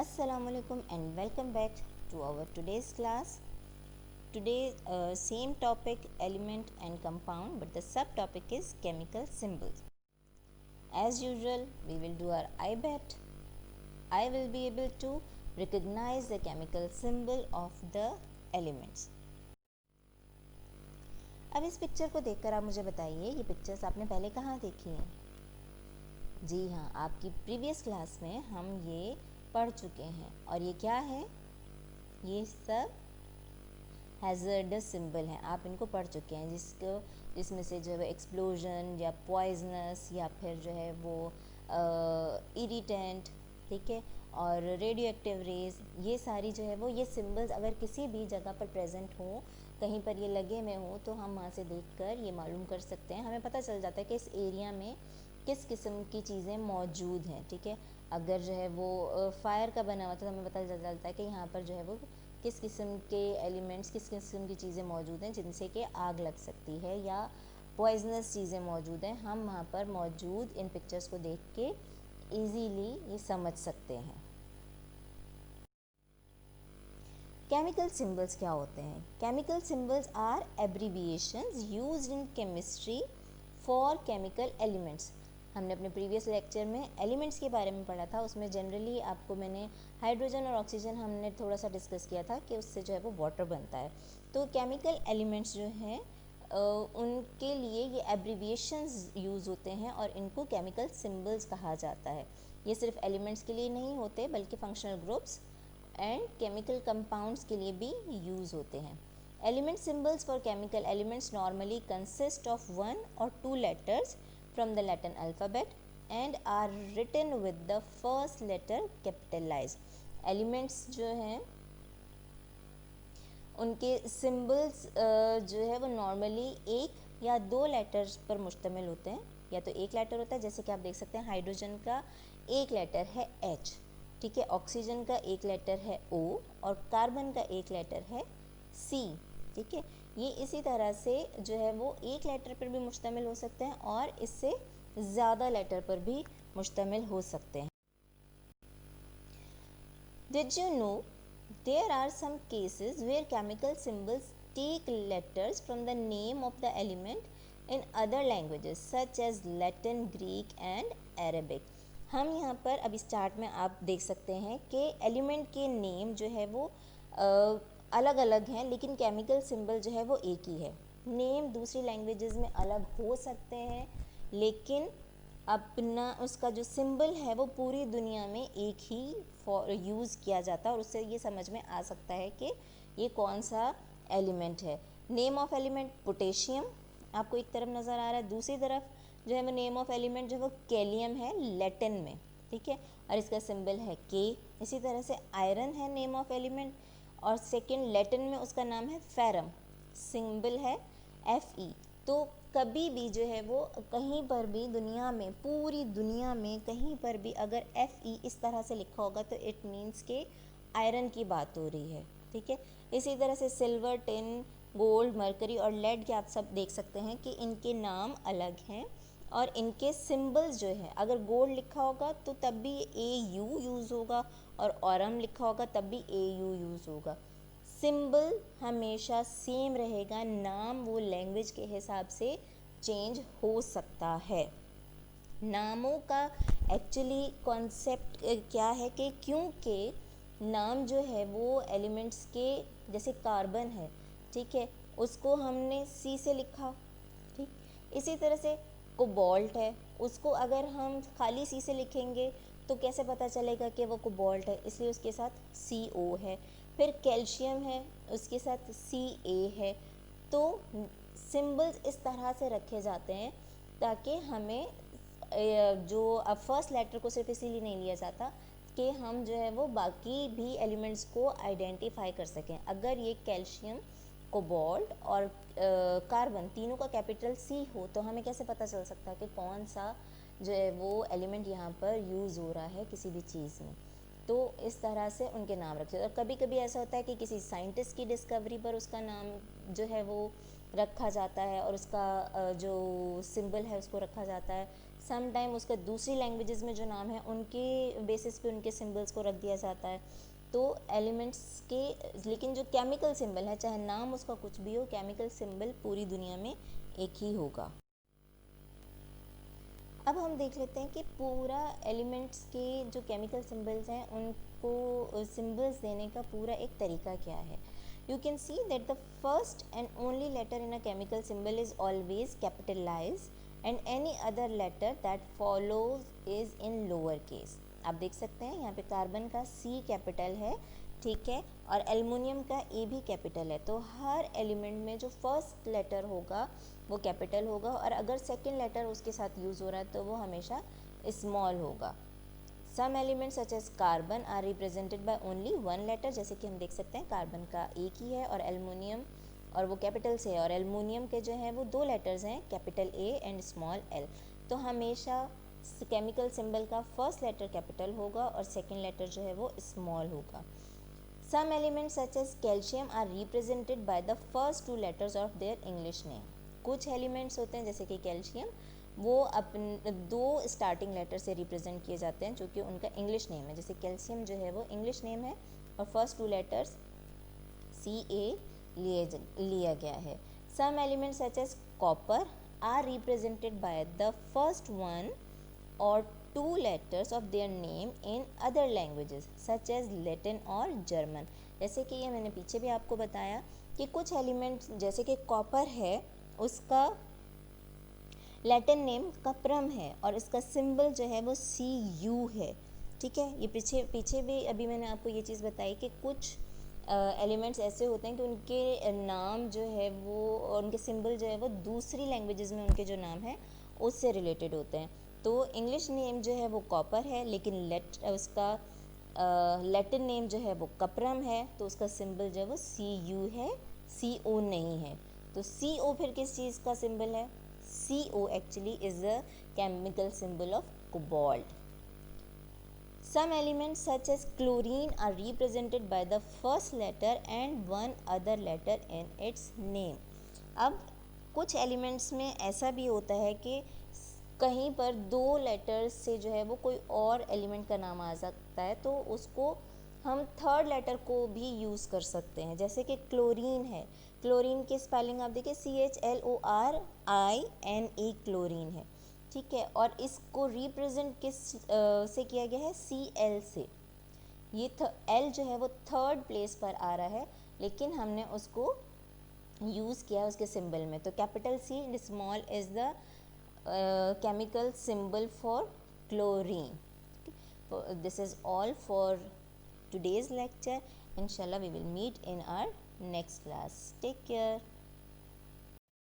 Assalamualaikum and welcome back to our today's class. Today same topic element and compound, but the subtopic is chemical symbols. As usual, we will do our I bet. I will be able to recognize the chemical symbol of the elements. अब इस picture को देखकर आप मुझे बताइए, ये pictures आपने पहले कहाँ देखी हैं? जी हाँ, आपकी प्रीवियस क्लास में हम ये पढ़ चुके हैं। और ये क्या है? ये सब हैज़र्डस सिंबल हैं, आप इनको पढ़ चुके हैं, जिसमें से जो है एक्सप्लोजन या पॉइजनस या फिर जो है वो इरिटेंट, ठीक है, और रेडियो एक्टिव रेज, ये सारी जो है वो ये सिंबल्स अगर किसी भी जगह पर प्रेजेंट हों, कहीं पर ये लगे हुए हों, तो हम वहाँ से देखकर ये मालूम कर सकते हैं। हमें पता चल जाता है कि इस एरिया में किस किस्म की चीज़ें मौजूद हैं, ठीक है। अगर जो है वो फायर का बना हुआ था तो हमें पता चल जाता है कि यहाँ पर जो है वो किस किस्म के एलिमेंट्स, किस किस्म की चीज़ें मौजूद हैं जिनसे कि आग लग सकती है, या पॉइजनस चीज़ें मौजूद हैं। हम वहाँ पर मौजूद इन पिक्चर्स को देख के ईजीली ये समझ सकते हैं। केमिकल सिंबल्स क्या होते हैं? Chemical symbols are abbreviations used in chemistry for chemical elements. हमने अपने प्रीवियस लेक्चर में एलिमेंट्स के बारे में पढ़ा था, उसमें जनरली आपको मैंने हाइड्रोजन और ऑक्सीजन हमने थोड़ा सा डिस्कस किया था कि उससे जो है वो वाटर बनता है। तो केमिकल एलिमेंट्स जो हैं उनके लिए ये एब्रीविएशंस यूज़ होते हैं और इनको केमिकल सिंबल्स कहा जाता है। ये सिर्फ एलिमेंट्स के लिए नहीं होते बल्कि functional groups and chemical compounds के लिए भी यूज़ होते हैं। Element symbols for chemical elements normally consist of 1 or 2 letters from the Latin alphabet and are written with the first letter capitalized. Elements जो हैं उनके सिंबल्स जो है वो नॉर्मली 1 या 2 लेटर्स पर मुश्तमिल होते हैं, या तो एक लेटर होता है, जैसे कि आप देख सकते हैं हाइड्रोजन का एक लेटर है H, ठीक है, ऑक्सीजन का एक लेटर है O और कार्बन का एक लेटर है C, ठीक है। ये इसी तरह से जो है वो एक लेटर पर भी मुश्तमिल हो सकते हैं और इससे ज़्यादा लेटर पर भी मुश्तमिल हो सकते हैं। Did you know there are some cases where chemical symbols take letters from the name of the element in other languages such as Latin, Greek and Arabic. हम यहाँ पर अभी स्टार्ट में आप देख सकते हैं कि एलिमेंट के नेम जो है वो अलग अलग हैं, लेकिन केमिकल सिंबल जो है वो एक ही है। नेम दूसरी लैंग्वेजेस में अलग हो सकते हैं, लेकिन अपना उसका जो सिंबल है वो पूरी दुनिया में एक ही यूज़ किया जाता है और उससे ये समझ में आ सकता है कि ये कौन सा एलिमेंट है। नेम ऑफ एलिमेंट पोटेशियम आपको एक तरफ नज़र आ रहा है, दूसरी तरफ जो है वो नेम ऑफ एलिमेंट जो है वो कैलियम है लैटिन में, ठीक है, और इसका सिंबल है के। इसी तरह से आयरन है नेम ऑफ एलिमेंट और सेकेंड लैटिन में उसका नाम है फेरम, सिंबल है Fe। तो कभी भी जो है वो कहीं पर भी दुनिया में, पूरी दुनिया में कहीं पर भी अगर Fe इस तरह से लिखा होगा तो इट मीन्स के आयरन की बात हो रही है, ठीक है। इसी तरह से सिल्वर, टिन, गोल्ड, मरकरी और लेड के आप सब देख सकते हैं कि इनके नाम अलग हैं और इनके सिंबल्स जो है, अगर गोल्ड लिखा होगा तो तब भी AU यूज़ होगा और ऑरम लिखा होगा तब भी AU यूज़ होगा। सिंबल हमेशा सेम रहेगा, नाम वो लैंग्वेज के हिसाब से चेंज हो सकता है। नामों का एक्चुअली कॉन्सेप्ट क्या है कि क्योंकि नाम जो है वो एलिमेंट्स के, जैसे कार्बन है, ठीक है, उसको हमने C से लिखा, ठीक। इसी तरह से कोबाल्ट है, उसको अगर हम खाली C से लिखेंगे तो कैसे पता चलेगा कि वो कोबाल्ट है, इसलिए उसके साथ CO है। फिर कैल्शियम है, उसके साथ Ca है। तो सिंबल्स इस तरह से रखे जाते हैं ताकि हमें जो अब फर्स्ट लेटर को सिर्फ इसीलिए नहीं लिया जाता कि हम जो है वो बाकी भी एलिमेंट्स को आइडेंटिफाई कर सकें। अगर ये कैल्शियम, कोबाल्ट और कार्बन तीनों का कैपिटल C हो तो हमें कैसे पता चल सकता है कि कौन सा जो है वो एलिमेंट यहाँ पर यूज़ हो रहा है किसी भी चीज़ में। तो इस तरह से उनके नाम रखे। और कभी कभी ऐसा होता है कि किसी साइंटिस्ट की डिस्कवरी पर उसका नाम जो है वो रखा जाता है और उसका जो सिंबल है उसको रखा जाता है। सम टाइम उसका दूसरी लैंग्वेजेस में जो नाम है उनके बेसिस पे उनके सिंबल्स को रख दिया जाता है। तो एलिमेंट्स के, लेकिन जो केमिकल सिंबल है, चाहे नाम उसका कुछ भी हो, केमिकल सिंबल पूरी दुनिया में एक ही होगा। अब हम देख लेते हैं कि पूरा एलिमेंट्स के जो केमिकल सिंबल्स हैं उनको सिंबल्स देने का पूरा एक तरीका क्या है। You can see that the first and only letter in a chemical symbol is always capitalize and any other letter that follows is in lower case. आप देख सकते हैं यहाँ पे कार्बन का C कैपिटल है, ठीक है, और एल्युमिनियम का A भी कैपिटल है। तो हर एलिमेंट में जो फर्स्ट लेटर होगा वो कैपिटल होगा, और अगर सेकेंड लेटर उसके साथ यूज़ हो रहा है तो वो हमेशा स्मॉल होगा। Some elements such as carbon are represented by only one letter, जैसे कि हम देख सकते हैं कार्बन का एक ही है, और एल्युमिनियम, और वो कैपिटल से है, और एल्युमिनियम के जो हैं वो दो लेटर्स हैं, capital A and small l। तो हमेशा केमिकल सिंबल का फर्स्ट लेटर कैपिटल होगा और सेकेंड लेटर जो है वो स्मॉल होगा। Some elements such as calcium are represented by the first two letters of their English name. कुछ एलिमेंट्स होते हैं जैसे कि कैल्शियम, वो अपन दो स्टार्टिंग लेटर से रिप्रेजेंट किए जाते हैं जो कि उनका इंग्लिश नेम है। जैसे कैल्शियम जो है वो इंग्लिश नेम है और फर्स्ट टू लेटर्स CA लिया गया है। Some elements such as copper are represented by the first one or two letters of their name in other languages such as Latin और German। जैसे कि ये मैंने पीछे भी आपको बताया कि कुछ एलिमेंट्स जैसे कि कॉपर है, उसका लैटिन नेम कपरम है और इसका सिंबल जो है वो Cu है, ठीक है। ये पीछे भी अभी मैंने आपको ये चीज़ बताई कि कुछ एलिमेंट्स ऐसे होते हैं कि उनके नाम जो है वो और उनके सिंबल जो है वो दूसरी लैंग्वेजेस में उनके जो नाम है उससे रिलेटेड होते हैं। तो इंग्लिश नेम जो है वो कॉपर है, लेकिन उसका लैटिन नेम जो है वो कपरम है, तो उसका सिंबल जो है वो Cu है, Co नहीं है। तो Co फिर किस चीज़ का सिंबल है? Co actually is a chemical symbol of cobalt. Some elements such as chlorine are represented by the first letter and one other letter in its name. अब कुछ एलिमेंट्स में ऐसा भी होता है कि कहीं पर दो लेटर्स से जो है वो कोई और एलिमेंट का नाम आ सकता है, तो उसको हम थर्ड लेटर को भी यूज़ कर सकते हैं। जैसे कि क्लोरीन है, क्लोरीन की स्पेलिंग आप देखिए CHLORINE क्लोरीन है, ठीक है, और इसको रिप्रेजेंट किस से किया गया है? Cl से। ये L जो है वो थर्ड प्लेस पर आ रहा है, लेकिन हमने उसको यूज़ किया उसके सिंबल में। तो capital C small is the chemical symbol for chlorine. This is all for today's lecture. Inshallah we will meet in our next class. Take care.